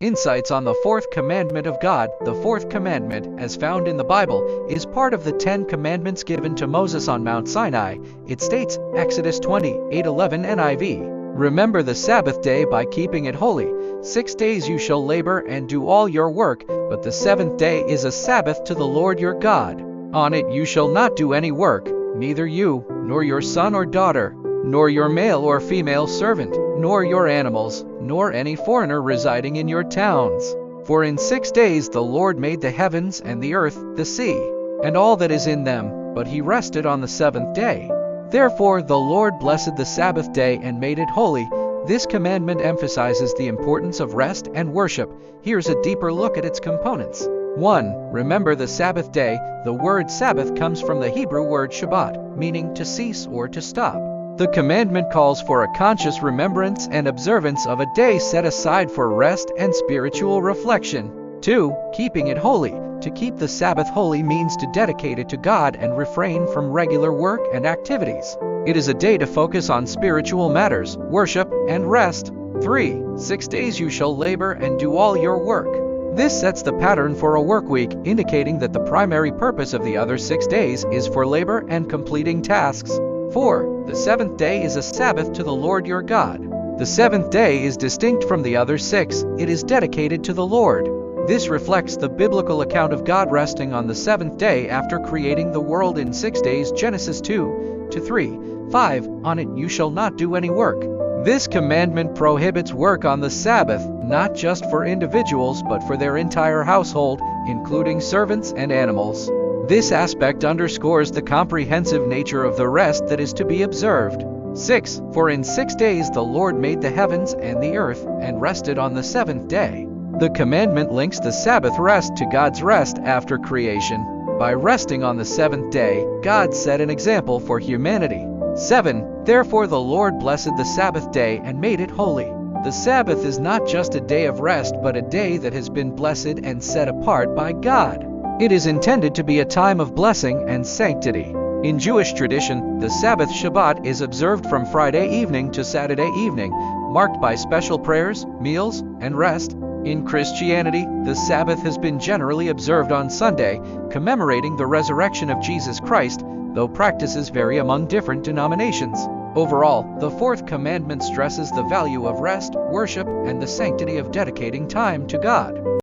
Insights on the fourth commandment of God. The fourth commandment, as found in the Bible, is part of the 10 commandments given to Moses on Mount Sinai. It states, Exodus 20:8-11 NIV, "Remember the Sabbath day by keeping it holy. 6 days you shall labor and do all your work, but the seventh day is a Sabbath to the Lord your God. On it you shall not do any work, neither you, nor your son or daughter, nor your male or female servant, nor your animals, nor any foreigner residing in your towns. For in 6 days the Lord made the heavens and the earth, the sea, and all that is in them, but he rested on the seventh day. Therefore the Lord blessed the Sabbath day and made it holy." This commandment emphasizes the importance of rest and worship. Here's a deeper look at its components. 1. Remember the Sabbath day. The word Sabbath comes from the Hebrew word Shabbat, meaning to cease or to stop. The commandment calls for a conscious remembrance and observance of a day set aside for rest and spiritual reflection. 2. Keeping it holy. To keep the Sabbath holy means to dedicate it to God and refrain from regular work and activities. It is a day to focus on spiritual matters, worship, and rest. 3. 6 days you shall labor and do all your work. This sets the pattern for a work week, indicating that the primary purpose of the other 6 days is for labor and completing tasks. 4. The seventh day is a Sabbath to the Lord your God. The seventh day is distinct from the other 6. It is dedicated to the Lord. This reflects the biblical account of God resting on the seventh day after creating the world in 6 days. Genesis 2:3. 5. On it you shall not do any work. This commandment prohibits work on the Sabbath, not just for individuals but for their entire household, including servants and animals. This aspect underscores the comprehensive nature of the rest that is to be observed. 6. For in 6 days the Lord made the heavens and the earth, and rested on the seventh day. The commandment links the Sabbath rest to God's rest after creation. By resting on the seventh day, God set an example for humanity. 7. Therefore the Lord blessed the Sabbath day and made it holy. The Sabbath is not just a day of rest but a day that has been blessed and set apart by God. It is intended to be a time of blessing and sanctity. In Jewish tradition, the Sabbath Shabbat is observed from Friday evening to Saturday evening, marked by special prayers, meals, and rest. In Christianity, the Sabbath has been generally observed on Sunday, commemorating the resurrection of Jesus Christ, though practices vary among different denominations. Overall, the fourth commandment stresses the value of rest, worship, and the sanctity of dedicating time to God.